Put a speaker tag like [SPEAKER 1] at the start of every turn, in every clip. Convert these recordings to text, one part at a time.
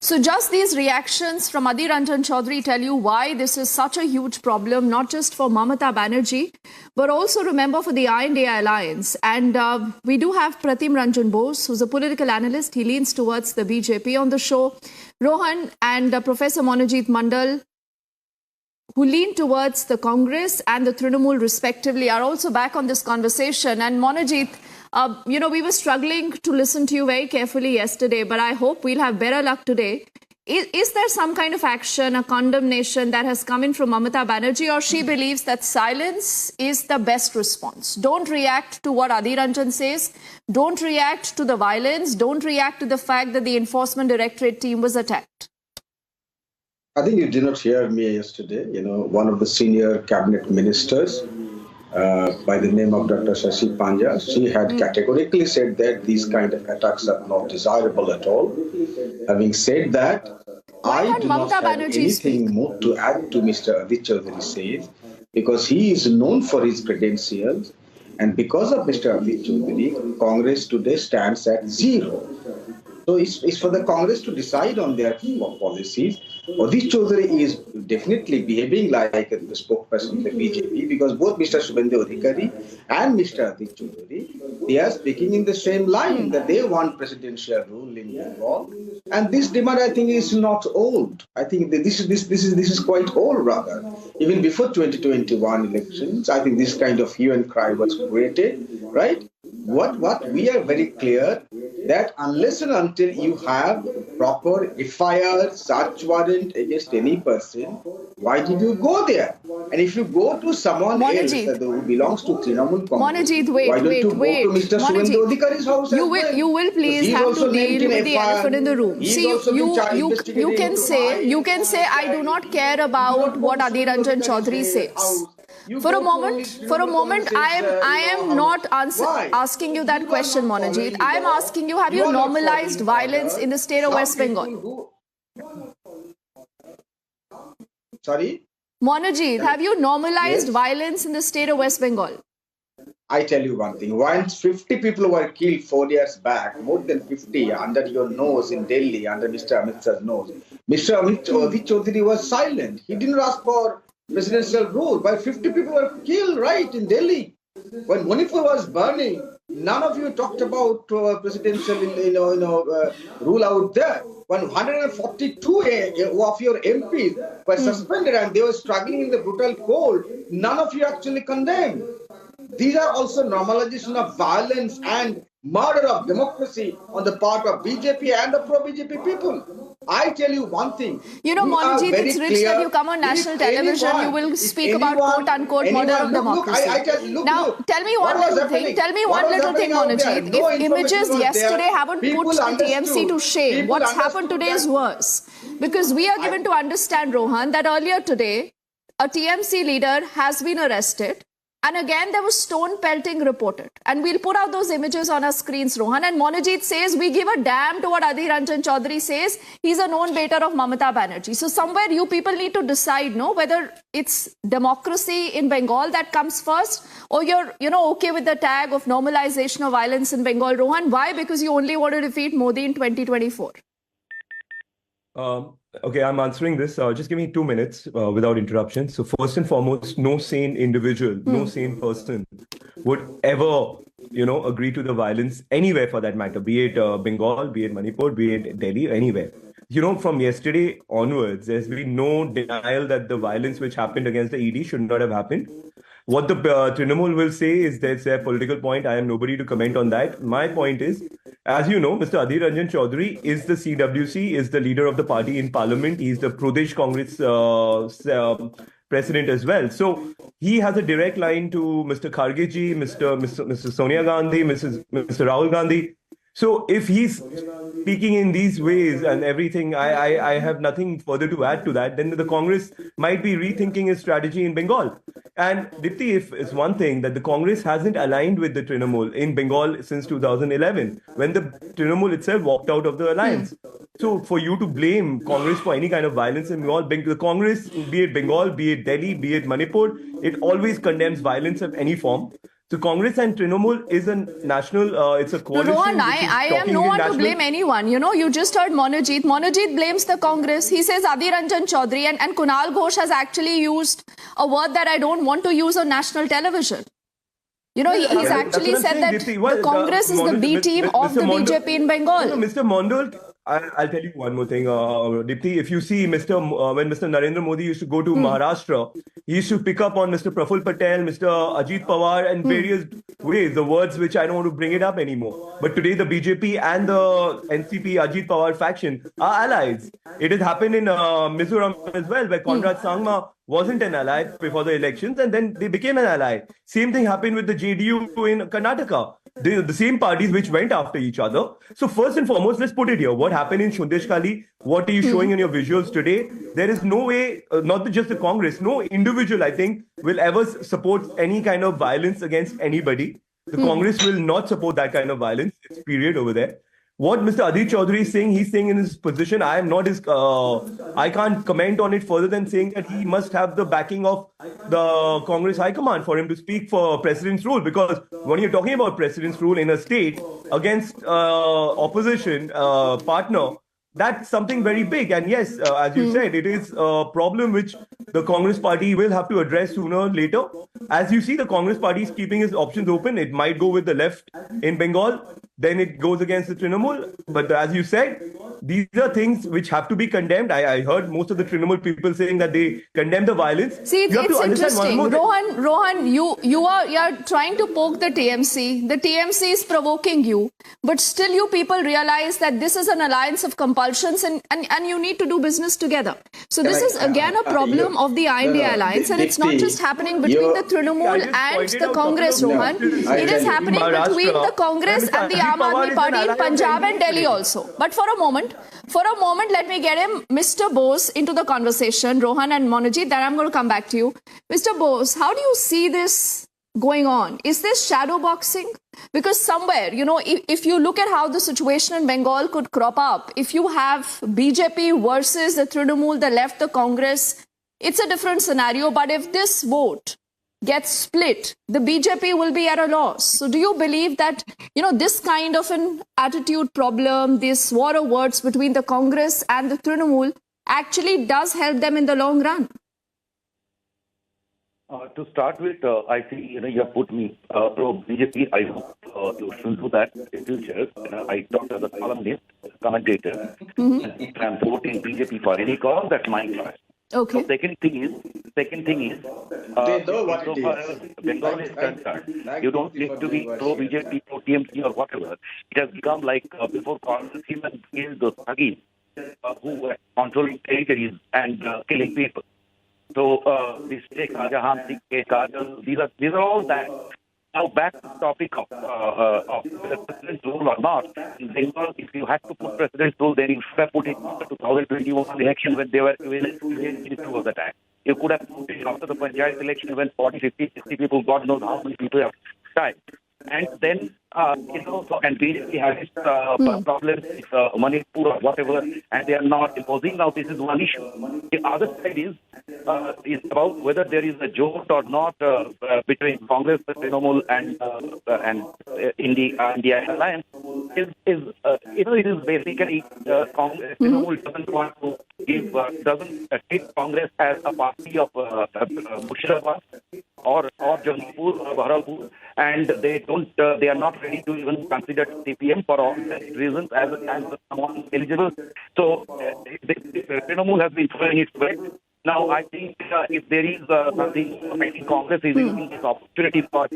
[SPEAKER 1] So just these reactions from Adhir Ranjan Chaudhary tell you why this is such a huge problem, not just for Mamata Banerjee, but also remember for the INDI Alliance. And we do have Pratim Ranjan Bose, who's a political analyst. He leans towards the BJP on the show. Rohan and Professor Monojit Mandal, who lean towards the Congress and the Trinamool respectively, are also back on this conversation. And Monojit, we were struggling to listen to you very carefully yesterday, but I hope we'll have better luck today. Is there some kind of action, a condemnation that has come in from Mamata Banerjee, or she believes that silence is the best response? Don't react to what Adhir Ranjan says. Don't react to the violence. Don't react to the fact that the Enforcement Directorate team was attacked.
[SPEAKER 2] I think you did not hear me yesterday. One of the senior cabinet ministers by the name of Dr. Shashi Panja, she had categorically said that these kind of attacks are not desirable at all. Having said that, I do not have anything more to add to Mr. Adhir Chaudhary says, because he is known for his credentials, and because of Mr. Adhir Chaudhary, Congress today stands at 0. So it's for the Congress to decide on their policies. Adhir Chaudhary is definitely behaving like the spokesperson of the BJP, because both Mr. Subhendu Adhikari and Mr. Adhir Chaudhary, they are speaking in the same line that they want presidential rule in Bengal. And this demand, I think, is not old. I think that this is quite old, rather. Even before 2021 elections, I think this kind of hue and cry was created, right? What we are very clear that unless and until you have proper FIR, search warrant against any person, why did you go there? And if you go to someone else who belongs to Trinamool Congress, why don't you go to Mr. Subhendu Adhikari's house?
[SPEAKER 1] You will please have to deal with the elephant in the room. See, you can say I do not care about what Adhir Ranjan Chaudhary says. For a moment, I am not asking you that question, Monojit. I am asking you, have you normalized violence in the state of West Bengal?
[SPEAKER 2] Sorry?
[SPEAKER 1] Monojit, have you normalized violence in the state of West Bengal?
[SPEAKER 2] I tell you one thing. Once 50 people were killed 4 years back, more than 50 under your nose in Delhi, under Mr. Amit Shah's nose, Mr. Adhir Chaudhary was silent. He didn't ask for presidential rule, but 50 people were killed, right, in Delhi. When Manipur was burning, none of you talked about presidential rule out there. When 142 of your MPs were suspended and they were struggling in the brutal cold, none of you actually condemned. These are also normalization of violence and murder of democracy on the part of BJP and the pro-BJP people. I tell you one thing.
[SPEAKER 1] Monojit, it's rich that you come on national television, you will speak about quote-unquote murder of democracy. Now, tell me one little thing, Monojit. If images yesterday haven't put the TMC to shame, what's happened today is worse. Because we are given to understand, Rohan, that earlier today, a TMC leader has been arrested. And again, there was stone pelting reported. And we'll put out those images on our screens, Rohan. And Monojit says, we give a damn to what Adhir Ranjan Chaudhary says. He's a known baiter of Mamata Banerjee. So somewhere you people need to decide, whether it's democracy in Bengal that comes first, or you're, okay with the tag of normalization of violence in Bengal, Rohan. Why? Because you only want to defeat Modi in 2024.
[SPEAKER 3] Okay, I'm answering this. Just give me 2 minutes without interruption. So first and foremost, no sane individual, no sane person would ever, agree to the violence anywhere for that matter, be it Bengal, be it Manipur, be it Delhi, anywhere. From yesterday onwards, there's been no denial that the violence which happened against the ED should not have happened. What the Trinamool will say is that's their political point. I am nobody to comment on that. My point is, as you know, Mr. Adhir Ranjan Chaudhary is the CWC, is the leader of the party in parliament. He's the Pradesh Congress president as well. So he has a direct line to Mr. Kharge ji, Mr. Sonia Gandhi, Mr. Rahul Gandhi. So if he's speaking in these ways and everything, I have nothing further to add to that. Then the Congress might be rethinking its strategy in Bengal. And Dipti, if it's one thing that the Congress hasn't aligned with the Trinamool in Bengal since 2011, when the Trinamool itself walked out of the alliance. So for you to blame Congress for any kind of violence in Bengal, the Congress, be it Bengal, be it Delhi, be it Manipur, it always condemns violence of any form. So Congress and Trinamool is a national, it's a
[SPEAKER 1] No,
[SPEAKER 3] coalition.
[SPEAKER 1] Rohan,
[SPEAKER 3] which is
[SPEAKER 1] I am
[SPEAKER 3] talking
[SPEAKER 1] no
[SPEAKER 3] in
[SPEAKER 1] one to
[SPEAKER 3] national-
[SPEAKER 1] blame anyone. You know, you just heard Monojit. Monojit blames the Congress. He says Adhir Ranjan Chaudhary and Kunal Ghosh has actually used a word that I don't want to use on national television. You know, he's
[SPEAKER 3] That's
[SPEAKER 1] actually
[SPEAKER 3] what I'm
[SPEAKER 1] said
[SPEAKER 3] saying,
[SPEAKER 1] that
[SPEAKER 3] Dipti.
[SPEAKER 1] the
[SPEAKER 3] Well,
[SPEAKER 1] Congress is the B team of the
[SPEAKER 3] Mr.
[SPEAKER 1] BJP in Bengal.
[SPEAKER 3] No, Mr. Mondal, I'll tell you one more thing, Dipti. If you see when Mr. Narendra Modi used to go to Maharashtra, he used to pick up on Mr. Praful Patel, Mr. Ajit Pawar, and various ways, the words which I don't want to bring it up anymore. But today, the BJP and the NCP Ajit Pawar faction are allies. It has happened in Mizoram as well, where Conrad Sangma wasn't an ally before the elections, and then they became an ally. Same thing happened with the JDU in Karnataka. The same parties which went after each other. So first and foremost, let's put it here. What happened in Shundesh Kali? What are you showing in your visuals today? There is no way, not just the Congress, no individual, I think, will ever support any kind of violence against anybody. The Congress will not support that kind of violence. It's period over there. What Mr. Adhir Chaudhary is saying, he's saying in his position, I am not his, I can't comment on it further than saying that he must have the backing of the Congress High Command for him to speak for President's rule. Because when you're talking about President's rule in a state against opposition partner, that's something very big. And yes, as you said, it is a problem which the Congress party will have to address sooner or later. As you see, the Congress party is keeping its options open. It might go with the left in Bengal, then it goes against the Trinamool. But as you said, these are things which have to be condemned. I heard most of the Trinamool people saying that they condemn the violence.
[SPEAKER 1] See,
[SPEAKER 3] You have to
[SPEAKER 1] it's
[SPEAKER 3] understand one
[SPEAKER 1] interesting.
[SPEAKER 3] more thing.
[SPEAKER 1] Rohan, you're trying to poke the TMC. The TMC is provoking you, but still you people realize that this is an alliance of compulsions and you need to do business together. So this is again a problem of the INDI Alliance, and it's not just happening between the Trinamool and the Congress, Rohan. It is happening between the Congress and the Aam Aadmi Party in Punjab and Delhi also. But for a moment, let me get him, Mr. Bose, into the conversation. Rohan and Monojit, then I'm going to come back to you. Mr. Bose, how do you see this going on? Is this shadow boxing? Because somewhere, you know, if you look at how the situation in Bengal could crop up, if you have BJP versus the Trinamool, the left, the Congress, it's a different scenario. But if this vote gets split, the BJP will be at a loss. So do you believe that, you know, this kind of an attitude problem, this war of words between the Congress and the Trinamool actually does help them in the long run?
[SPEAKER 4] To start with, I think you have put me pro BJP. I hope you shouldn't do that in future. I talked as a columnist, commentator. If I'm voting BJP for any cause, that's my choice.
[SPEAKER 1] Okay.
[SPEAKER 4] So second thing is,
[SPEAKER 2] They know what
[SPEAKER 4] so
[SPEAKER 2] it
[SPEAKER 4] far
[SPEAKER 2] is.
[SPEAKER 4] as Bengal is concerned, you don't need to be pro BJP, pro TMC or whatever. It has become like before Congress even killed the Thugis who were controlling territories and killing people. So this take Rajahan, Kajal, these are all that. Now back to the topic of president's rule or not. In Bengal, if you had to put president's rule, then you should have put it in the 2021 election when they were within 2 of the time. You could have put it after the Panchayat election when 40, 50, 60 people, God knows how many people have died. And then, and BJP has its problems with Manipur or whatever, and they are not imposing. Now, this is one issue. The other side is about whether there is a jolt or not between Congress, Trinamool, and INDI Alliance. It is basically Trinamool doesn't want to give, doesn't treat Congress as a party of Murshidabad or Jaunpur or Baharampur, and they are not ready to even consider CPM for all reasons as someone eligible. So Trinamool has been throwing its weight. Now, I think if there is something, I think Congress is using this opportunity for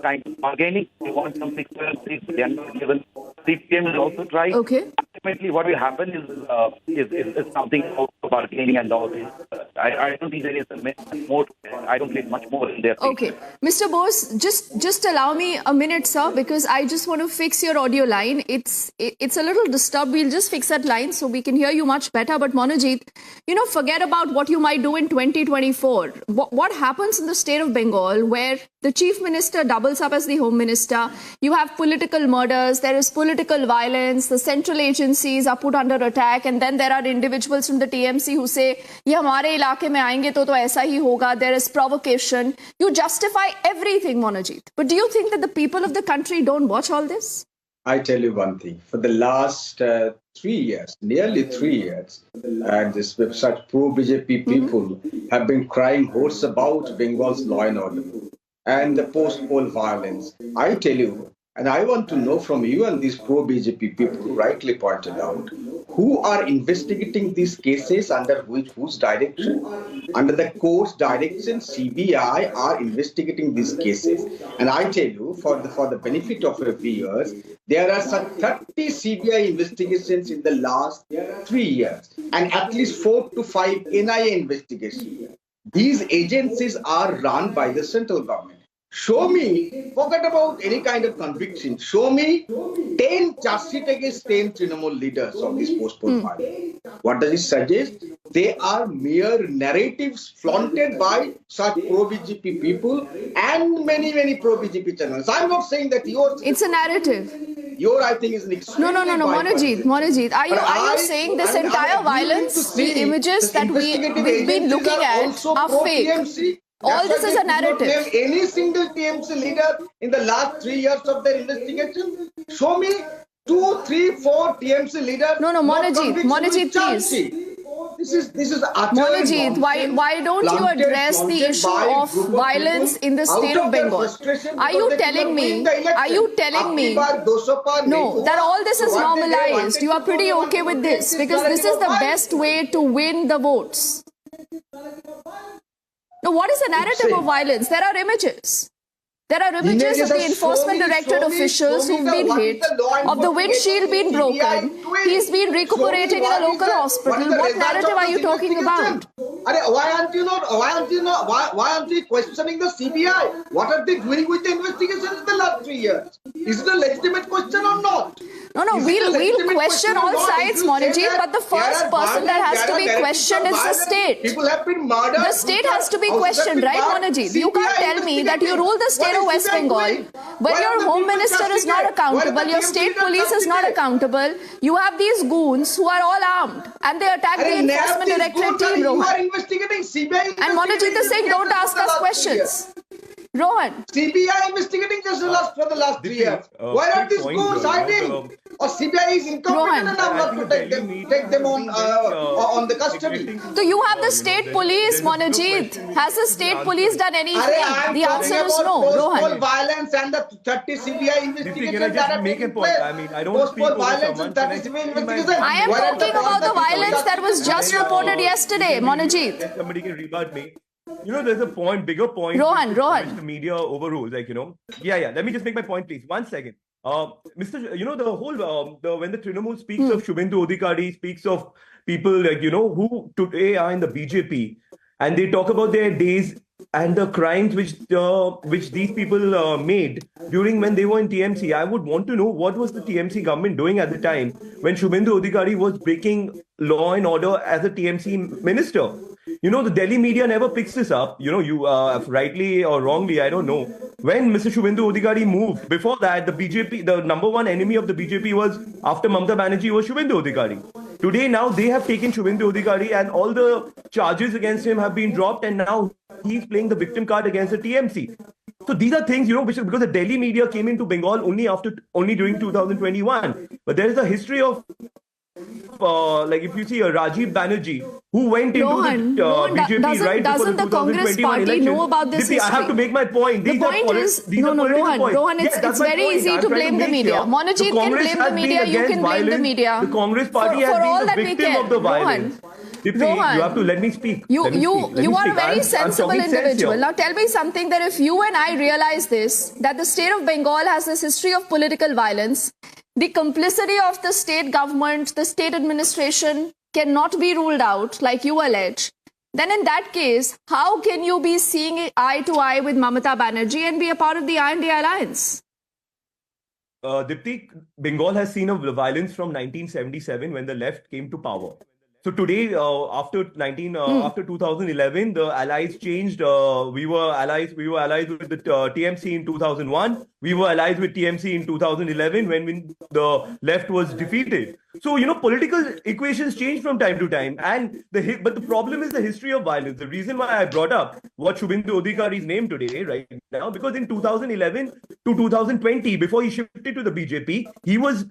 [SPEAKER 4] kind of bargaining. They want some 6 seats, they are not given. CPM will also try.
[SPEAKER 1] Okay.
[SPEAKER 4] Ultimately, what will happen is something about bargaining and all this. I don't think there is more. I don't think much more in there.
[SPEAKER 1] Okay. Mr. Bose, just allow me a minute, sir, because I just want to fix your audio line. It's a little disturbed. We'll just fix that line so we can hear you much better. But Monojit, forget about what you might do in 2024. What happens in the state of Bengal where the chief minister doubles up as the home minister? You have political murders, there is political violence, the central agencies are put under attack, and then there are individuals from the TMC who say, ye hamare इलाके में आएंगे तो ऐसा ही होगा. There is provocation. You justify everything, Monojit. But do you think that the people of the country don't watch all this?
[SPEAKER 2] I tell you one thing. For the last 3 years, nearly 3 years, and this such pro-BJP people have been crying hoarse about Bengal's law and order and the post-poll violence. I tell you, and I want to know from you and these pro-BJP people who rightly pointed out, who are investigating these cases under whose direction? Under the court's direction, CBI are investigating these cases. And I tell you, for the benefit of your viewers, there are some 30 CBI investigations in the last 3 years, and at least 4 to 5 NIA investigations. These agencies are run by the central government. Show me, forget about any kind of conviction, show me 10 charge sheets against 10 Trinamool leaders of this post-poll violence. What does it suggest? They are mere narratives flaunted by such pro-BJP people and many, many pro-BJP channels. I'm not saying that yours...
[SPEAKER 1] It's a narrative.
[SPEAKER 2] Your, I think, is an extremely...
[SPEAKER 1] No, Monojit, are you saying this entire violence, the images that we've been looking at are fake?
[SPEAKER 2] TMC.
[SPEAKER 1] All this is a narrative.
[SPEAKER 2] Name any single TMC leader in the last 3 years of their investigation. Show me 2, 3, 4 TMC leaders.
[SPEAKER 1] No, Monojit, please.
[SPEAKER 2] This is utter
[SPEAKER 1] Monojit, why don't you address the issue of violence in the state of Bengal? Are you telling me? No, that all this is normalized. You are pretty okay with this because this is the best way to win the votes. Now, what is the narrative of violence? There are images. There are images of the enforcement directorate officials who've been hit, of the windshield being broken. He's been recuperating in a local hospital. What narrative are you talking about?
[SPEAKER 2] Why aren't you questioning the CBI? What are they doing with the investigations in the last 3 years? Is it a legitimate question or not?
[SPEAKER 1] No, we'll question all sides, Monojit, but the first person that has to be questioned is the state.
[SPEAKER 2] People have been murdered.
[SPEAKER 1] The state has to be questioned, right, Monojit? You can't tell me that you rule the state of West Bengal, but your home minister is not accountable, your state police is not accountable. You have these goons who are all armed and they attack the enforcement directorate team, Rohan. And Monojit is saying, don't ask us questions. Rohan.
[SPEAKER 2] CBI investigating just for the last 3 years. Why are these goons hiding? Or CBI is incompetent enough not to take them on the custody.
[SPEAKER 1] So you have the state police, Monojit. Has the state police done anything? The answer is no, Rohan.
[SPEAKER 2] Violence and the 30 CBI investigations that have taken place.
[SPEAKER 3] I don't speak over someone.
[SPEAKER 1] I am talking about the violence that was just reported yesterday, Monojit.
[SPEAKER 3] Somebody can rebut me. You know, there's a bigger point.
[SPEAKER 1] Rohan.
[SPEAKER 3] Which the media overrules, Yeah. Let me just make my point, please. 1 second. Mr. The whole, when the Trinamool speaks of Shubhendu Adhikari, speaks of people who today are in the BJP, and they talk about their days and the crimes which these people made during when they were in TMC. I would want to know what was the TMC government doing at the time when Shubhendu Adhikari was breaking law and order as a TMC minister. The Delhi media never picks this up. You rightly or wrongly, I don't know. When Mr. Shubhendu Adhikari moved, before that, the BJP, the number one enemy of the BJP was, after Mamata Banerjee, was Shubhendu Adhikari. Today, now they have taken Shubhendu Adhikari and all the charges against him have been dropped, and now he's playing the victim card against the TMC. So these are things, because the Delhi media came into Bengal only during 2021. But there is a history of if you see Rajiv Banerjee, who went into the BJP right before the 2021 election.
[SPEAKER 1] Know about this
[SPEAKER 3] Dipti, I have to make my point.
[SPEAKER 1] The point is, Rohan, it's very easy to blame the media. Monojit can blame the media, you can blame the media.
[SPEAKER 3] The Congress party has been the victim of the violence. Dipti, you have to let me speak.
[SPEAKER 1] You are a very sensible individual. Now tell me something, that if you and I realize this, that the state of Bengal has this history of political violence, the complicity of the state government, the state administration cannot be ruled out, like you allege, then in that case, how can you be seeing eye to eye with Mamata Banerjee and be a part of the INDI Alliance?
[SPEAKER 3] Dipti, Bengal has seen a violence from 1977 when the left came to power. So today, after 2011, the allies changed. We were allies with the TMC in 2001. We were allies with TMC in 2011 when the left was defeated. So political equations change from time to time, but the problem is the history of violence. The reason why I brought up what Shubhendu Adhikari's name today, right now, because in 2011 to 2020, before he shifted to the BJP, he was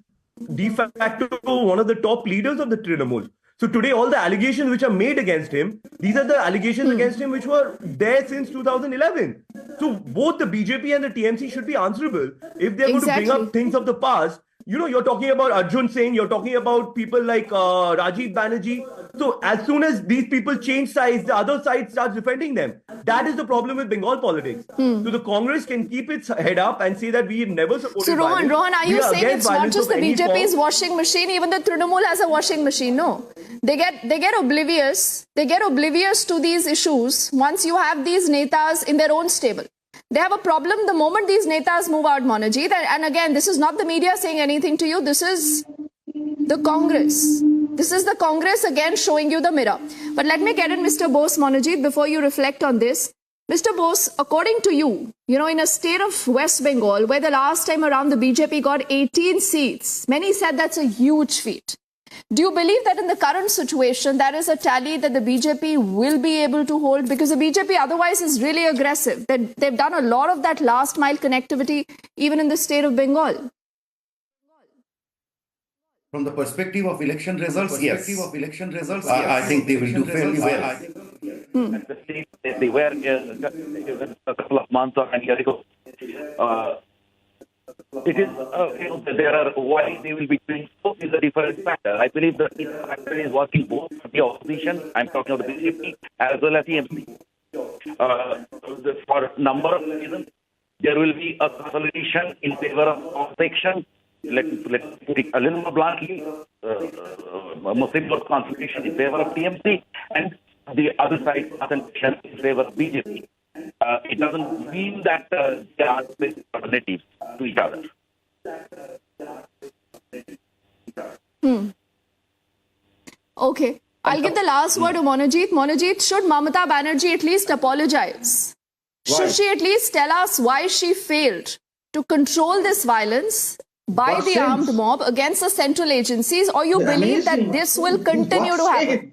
[SPEAKER 3] de facto one of the top leaders of the Trinamool. So today, all the allegations which are made against him, these are the allegations against him which were there since 2011. So both the BJP and the TMC should be answerable if they're going to bring up things of the past. You're talking about Arjun Singh, you're talking about people like Rajiv Banerjee. So as soon as these people change sides, the other side starts defending them. That is the problem with Bengal politics. So the Congress can keep its head up and say that we never supported
[SPEAKER 1] So Rohan, are you saying it's not just the BJP's washing machine? Even the Trinamool has a washing machine. No, they get oblivious. They get oblivious to these issues once you have these netas in their own stable. They have a problem the moment these netas move out, Monajit. And again, this is not the media saying anything to you. This is the Congress. This is the Congress again showing you the mirror. But let me get in Mr. Bose, Monajit, before you reflect on this. Mr. Bose, according to you, in a state of West Bengal, where the last time around the BJP got 18 seats, many said that's a huge feat. Do you believe that in the current situation, that is a tally that the BJP will be able to hold? Because the BJP otherwise is really aggressive. They've done a lot of that last mile connectivity, even in the state of Bengal.
[SPEAKER 5] From the perspective of election results, yes. I think they will do fairly well.
[SPEAKER 4] At the state they were a couple of months or a year ago. It is, there are why they will be doing so is a different factor. I believe that this factor is working both for the opposition, I'm talking about the BJP, as well as TMC. For a number of reasons, there will be a consolidation in favor of section. Let's put it a little more bluntly, Muslim vote consolidation in favor of TMC, and the other side consolidation in favor of BJP. It doesn't mean that they are alternatives to each other.
[SPEAKER 1] Okay. I'll give the last word to Monajit. Monajit, should Mamata Banerjee at least apologize?
[SPEAKER 2] Why?
[SPEAKER 1] Should she at least tell us why she failed to control this violance by
[SPEAKER 2] What
[SPEAKER 1] the
[SPEAKER 2] sense?
[SPEAKER 1] armed mob against the central agencies, or you believe that this will continue to happen?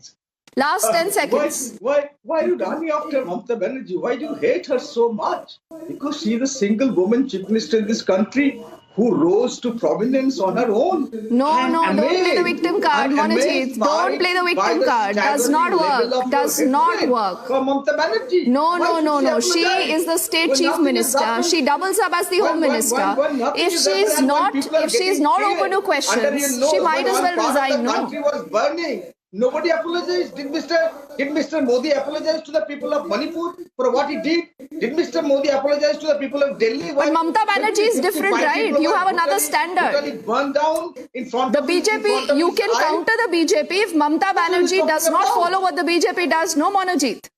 [SPEAKER 1] Last 10 seconds.
[SPEAKER 2] Why are you running after Mamata Banerjee? Why do you hate her so much? Because she is a single woman chief minister in this country who rose to prominence on her own.
[SPEAKER 1] No,
[SPEAKER 2] I'm
[SPEAKER 1] don't play the
[SPEAKER 2] amazed.
[SPEAKER 1] victim card,
[SPEAKER 2] I'm
[SPEAKER 1] Monajit.
[SPEAKER 2] amazed
[SPEAKER 1] Don't play the
[SPEAKER 2] by
[SPEAKER 1] victim
[SPEAKER 2] the
[SPEAKER 1] card. Does not
[SPEAKER 2] staggering level
[SPEAKER 1] work.
[SPEAKER 2] of
[SPEAKER 1] Does
[SPEAKER 2] your
[SPEAKER 1] not
[SPEAKER 2] hatred
[SPEAKER 1] work.
[SPEAKER 2] for Mamata Banerjee.
[SPEAKER 1] No.
[SPEAKER 2] Why should
[SPEAKER 1] She
[SPEAKER 2] apologize?
[SPEAKER 1] is the state
[SPEAKER 2] When
[SPEAKER 1] chief
[SPEAKER 2] nothing has
[SPEAKER 1] minister.
[SPEAKER 2] happened?
[SPEAKER 1] She doubles up as the home minister.
[SPEAKER 2] When nothing
[SPEAKER 1] If
[SPEAKER 2] has
[SPEAKER 1] she's
[SPEAKER 2] happened, when
[SPEAKER 1] not,
[SPEAKER 2] people are
[SPEAKER 1] if she's
[SPEAKER 2] getting
[SPEAKER 1] not
[SPEAKER 2] killed
[SPEAKER 1] open to
[SPEAKER 2] under
[SPEAKER 1] questions,
[SPEAKER 2] your nose,
[SPEAKER 1] she might
[SPEAKER 2] when
[SPEAKER 1] as
[SPEAKER 2] one
[SPEAKER 1] well
[SPEAKER 2] part of
[SPEAKER 1] resign.
[SPEAKER 2] the
[SPEAKER 1] No.
[SPEAKER 2] country was burning. Nobody apologized. Did Mr. Modi apologize to the people of Manipur for what he did? Did Mr. Modi apologize to the people of Delhi?
[SPEAKER 1] But Mamata Banerjee is different, right? You have another standard.
[SPEAKER 2] Brutally burned down in front
[SPEAKER 1] The
[SPEAKER 2] of his- in front
[SPEAKER 1] BJP,
[SPEAKER 2] of
[SPEAKER 1] you
[SPEAKER 2] his
[SPEAKER 1] can
[SPEAKER 2] eyes.
[SPEAKER 1] counter the BJP if Mamata Banerjee does not follow what the BJP does. No, Monajit.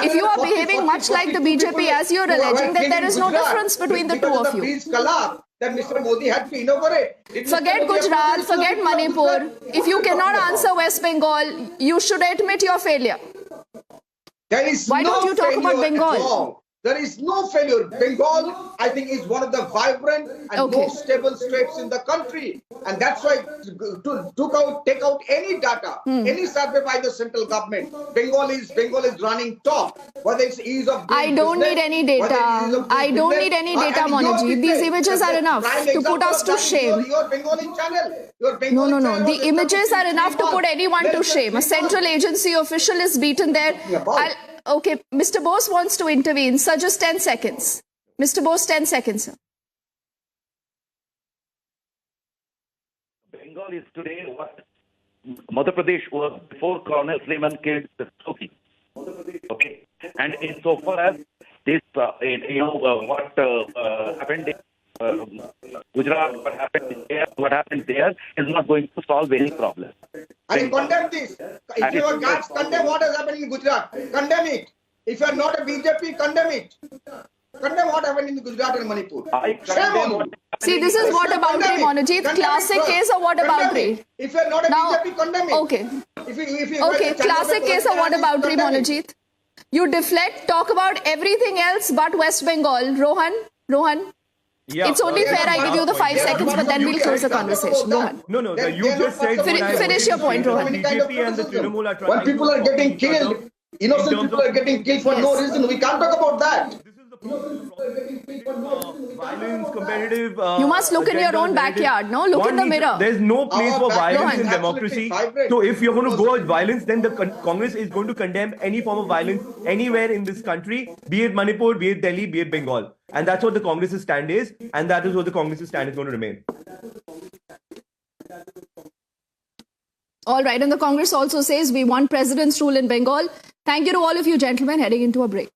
[SPEAKER 1] If you are behaving much like the BJP as you're alleging, then there is no difference between the two of you.
[SPEAKER 2] That Mr. Modi had to inaugurate. Did Mr.
[SPEAKER 1] Forget
[SPEAKER 2] Modi
[SPEAKER 1] Gujarat,
[SPEAKER 2] apologize to the
[SPEAKER 1] forget
[SPEAKER 2] people of
[SPEAKER 1] Manipur.
[SPEAKER 2] Gujarat?
[SPEAKER 1] If you
[SPEAKER 2] What are
[SPEAKER 1] cannot
[SPEAKER 2] talking
[SPEAKER 1] answer
[SPEAKER 2] about?
[SPEAKER 1] West Bengal, you should admit your failure.
[SPEAKER 2] There is
[SPEAKER 1] Why
[SPEAKER 2] no
[SPEAKER 1] don't you talk about
[SPEAKER 2] failure
[SPEAKER 1] Bengal?
[SPEAKER 2] at all. There is no failure. Bengal, I think, is one of the vibrant and
[SPEAKER 1] Okay.
[SPEAKER 2] most stable states in the country. And that's why to take out any data, any survey by the central government, Bengal is running top. Whether it's ease of doing
[SPEAKER 1] I don't
[SPEAKER 2] business,
[SPEAKER 1] need any
[SPEAKER 2] whether
[SPEAKER 1] data.
[SPEAKER 2] it's ease of doing
[SPEAKER 1] I don't
[SPEAKER 2] business,
[SPEAKER 1] need any data,
[SPEAKER 2] and your
[SPEAKER 1] Monajit. These
[SPEAKER 2] business.
[SPEAKER 1] images are
[SPEAKER 2] The
[SPEAKER 1] enough
[SPEAKER 2] prime
[SPEAKER 1] to put
[SPEAKER 2] example
[SPEAKER 1] us
[SPEAKER 2] of
[SPEAKER 1] to
[SPEAKER 2] that is
[SPEAKER 1] shame.
[SPEAKER 2] Your Bengali channel. Your Bengali
[SPEAKER 1] No.
[SPEAKER 2] channel was
[SPEAKER 1] The images
[SPEAKER 2] established
[SPEAKER 1] are
[SPEAKER 2] in
[SPEAKER 1] enough to
[SPEAKER 2] 3
[SPEAKER 1] put
[SPEAKER 2] months.
[SPEAKER 1] anyone to
[SPEAKER 2] Less than
[SPEAKER 1] shame. A
[SPEAKER 2] 3
[SPEAKER 1] central
[SPEAKER 2] months.
[SPEAKER 1] agency official is beaten there.
[SPEAKER 2] About.
[SPEAKER 1] Okay, Mr. Bose wants to intervene. Sir, just 10 seconds. Mr. Bose, 10 seconds, sir.
[SPEAKER 4] Bengal is today what Madhya Pradesh was before Colonel Sleman killed the Soki. Okay, and insofar as this, what happened in Gujarat, what happened there is not going to solve any problem.
[SPEAKER 2] I condemn this. If you are guards, condemn what has happened in Gujarat. Condemn it. If you are not a BJP, condemn it. Condemn what happened in Gujarat and Manipur.
[SPEAKER 4] I
[SPEAKER 2] Shame on
[SPEAKER 4] condemn
[SPEAKER 2] you.
[SPEAKER 4] what
[SPEAKER 1] See, this is what about
[SPEAKER 2] Condemn it.
[SPEAKER 1] Monojit.
[SPEAKER 2] Condemn
[SPEAKER 1] Classic
[SPEAKER 2] it, sir.
[SPEAKER 1] case of what about
[SPEAKER 2] Condemn it. If you are not a
[SPEAKER 1] Now,
[SPEAKER 2] BJP, condemn it.
[SPEAKER 1] okay.
[SPEAKER 2] If you
[SPEAKER 1] Okay, classic case of what about Monojit. You deflect, talk about everything else but West Bengal. Rohan,
[SPEAKER 3] Yeah,
[SPEAKER 1] it's only fair I give you the 5 seconds, but then we'll close the conversation. Rohan.
[SPEAKER 3] No, you just said what I
[SPEAKER 1] Finish your point, Rohan.
[SPEAKER 3] The BJP and the Trinamool are trying
[SPEAKER 2] When people are getting
[SPEAKER 3] to
[SPEAKER 2] killed, innocent people are getting killed for no reason. We can't talk about that.
[SPEAKER 3] This is the problem. Violence, competitive.
[SPEAKER 1] You must look in your
[SPEAKER 3] agenda
[SPEAKER 1] own
[SPEAKER 3] narrative.
[SPEAKER 1] backyard, no? Look in the mirror.
[SPEAKER 3] There's no place
[SPEAKER 2] Our
[SPEAKER 3] for
[SPEAKER 2] backyard
[SPEAKER 3] violence
[SPEAKER 2] is
[SPEAKER 3] in
[SPEAKER 2] absolutely
[SPEAKER 3] democracy.
[SPEAKER 2] vibrant.
[SPEAKER 3] So if you're going to go with violence, then the Congress is going to condemn any form of violence anywhere in this country, be it Manipur, be it Delhi, be it Bengal. And that's what the Congress's stand is, and that is what the Congress's stand is going to remain.
[SPEAKER 1] All right, and the Congress also says we want president's rule in Bengal. Thank you to all of you gentlemen, heading into a break.